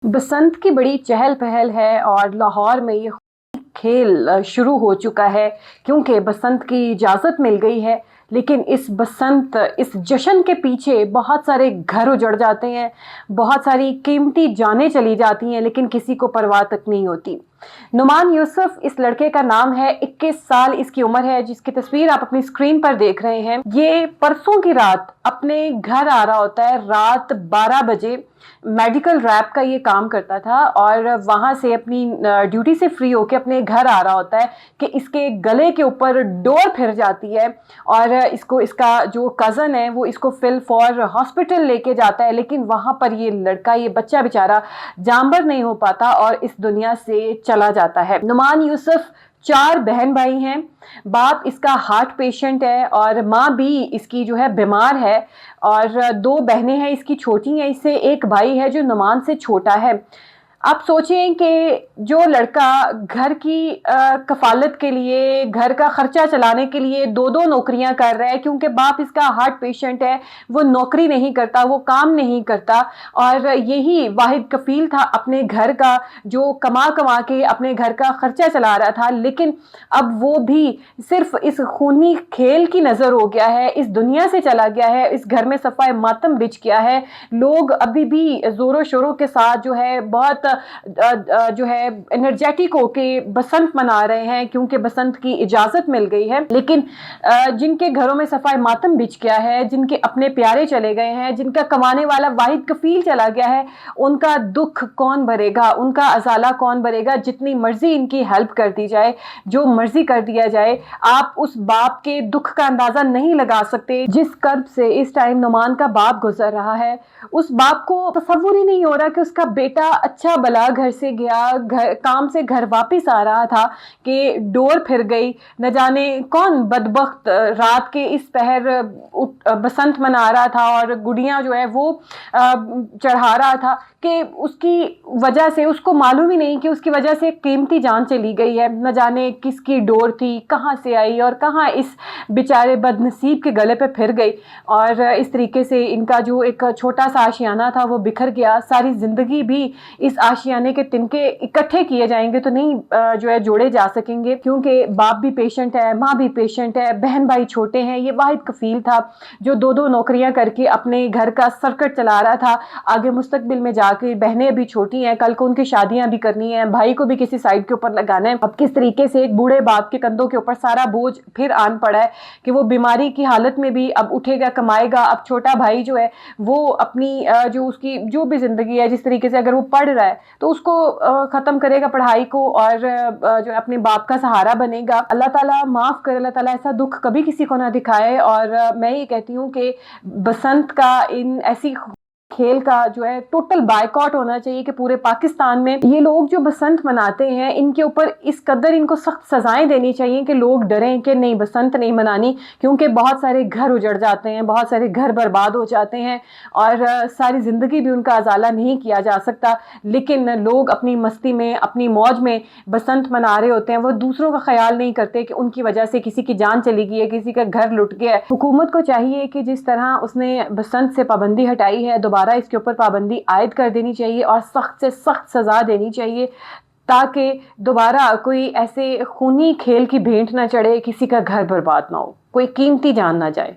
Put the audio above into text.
बसंत की बड़ी चहल पहल है और लाहौर में ये खेल शुरू हो चुका है क्योंकि बसंत की इजाज़त मिल गई है। लेकिन इस जश्न के पीछे बहुत सारे घर उजड़ जाते हैं, बहुत सारी कीमती जानें चली जाती हैं, लेकिन किसी को परवाह तक नहीं होती। नुमान यूसुफ इस लड़के का नाम है, 21 साल इसकी उम्र है, जिसकी तस्वीर आप अपनी स्क्रीन पर देख रहे हैं। ये परसों की रात अपने घर आ रहा होता है, रात 12 बजे। मेडिकल रैप का ये काम करता था और वहाँ से अपनी ड्यूटी से फ्री होकर अपने घर आ रहा होता है कि इसके गले के ऊपर डोर फिर जाती है और इसका जो कज़न है वो इसको फिल फॉर हॉस्पिटल लेके जाता है। लेकिन वहाँ पर ये बच्चा बेचारा जानबर नहीं हो पाता और इस दुनिया से चला जाता है। नुमान यूसुफ 4 बहन भाई हैं। बाप इसका हार्ट पेशेंट है और माँ भी इसकी जो है बीमार है और 2 बहनें हैं इसकी छोटी हैं, इससे एक भाई है जो नुमान से छोटा है। आप सोचें कि जो लड़का घर की कफ़ालत के लिए, घर का खर्चा चलाने के लिए 2-2 नौकरियां कर रहा है, क्योंकि बाप इसका हार्ट पेशेंट है, वो नौकरी नहीं करता, वो काम नहीं करता और यही वाहिद कफ़ील था अपने घर का, जो कमा कमा के अपने घर का खर्चा चला रहा था। लेकिन अब वो भी सिर्फ इस खूनी खेल की नज़र हो गया है, इस दुनिया से चला गया है, इस घर में सफ़ाए मातम बिछ गया है। लोग अभी भी ज़ोरों शोरों के साथ जो है बहुत जो है एनर्जेटिक होके बसंत मना रहे हैं, क्योंकि बसंत की इजाज़त मिल गई है। लेकिन जिनके घरों में सफ़ाए मातम बिछ गया है, जिनके अपने प्यारे चले गए हैं, जिनका कमाने वाला वाहिद कफ़ील चला गया है, उनका दुख कौन भरेगा, उनका अज़ाला कौन भरेगा। जितनी मर्जी इनकी हेल्प कर दी जाए, जो मर्जी कर दिया जाए, आप उस बाप के दुख का अंदाज़ा नहीं लगा सकते जिस कर्ब से इस टाइम नुमान का बाप गुजर रहा है। उस बाप को तसव्वुर ही नहीं हो रहा कि उसका बेटा अच्छा भला घर से गया, काम से घर वापस आ रहा था कि डोर फिर गई। न जाने कौन बदबख्त रात के इस पहर बसंत मना रहा था और गुड़ियाँ जो है वो चढ़ा रहा था कि उसकी वजह से उसको मालूम ही नहीं कि उसकी वजह से कीमती जान चली गई है। न जाने किसकी डोर थी, कहाँ से आई और कहाँ इस बेचारे बदनसीब के गले पे फिर गई और इस तरीके से इनका जो एक छोटा सा आशियाना था वो बिखर गया। सारी ज़िंदगी भी इस आशियाने के तिनके इकट्ठे किए जाएंगे तो नहीं जो है जोड़े जा सकेंगे, क्योंकि बाप भी पेशेंट है, माँ भी पेशेंट है, बहन भाई छोटे हैं। ये वाहिद कफ़ील था जो 2-2 नौकरियां करके अपने घर का सर्कट चला रहा था। आगे मुस्तकबिल में जाके बहनें भी छोटी हैं, कल को उनकी शादियां भी करनी है, भाई को भी किसी साइड के ऊपर लगाना है। अब किस तरीके से एक बूढ़े बाप के कंधों के ऊपर सारा बोझ फिर आन पड़ा है कि वो बीमारी की हालत में भी अब उठेगा, कमाएगा। अब छोटा भाई जो है वो अपनी जो उसकी जो भी ज़िंदगी है, जिस तरीके से अगर वो पढ़ रहा है तो उसको ख़त्म करेगा पढ़ाई को और जो अपने बाप का सहारा बनेगा। अल्लाह ताला माफ़ करे, अल्लाह ताला ऐसा दुख कभी किसी को ना दिखाए। और मैं ये कहती हूँ कि बसंत का इन ऐसी खेल का जो है टोटल बायकॉट होना चाहिए कि पूरे पाकिस्तान में ये लोग जो बसंत मनाते हैं इनके ऊपर इस कदर इनको सख्त सजाएं देनी चाहिए कि लोग डरें कि नहीं बसंत नहीं मनानी, क्योंकि बहुत सारे घर उजड़ जाते हैं, बहुत सारे घर बर्बाद हो जाते हैं और सारी ज़िंदगी भी उनका अजाला नहीं किया जा सकता। लेकिन लोग अपनी मस्ती में, अपनी मौज में बसंत मना रहे होते हैं, वो दूसरों का ख्याल नहीं करते कि उनकी वजह से किसी की जान चली गई है, किसी का घर लुट गया है। हुकूमत को चाहिए कि जिस तरह उसने बसंत से पाबंदी हटाई है, दोबारा इसके ऊपर पाबंदी आयद कर देनी चाहिए और सख्त से सख्त सज़ा देनी चाहिए, ताकि दोबारा कोई ऐसे खूनी खेल की भेंट ना चढ़े, किसी का घर बर्बाद ना हो, कोई कीमती जान ना जाए।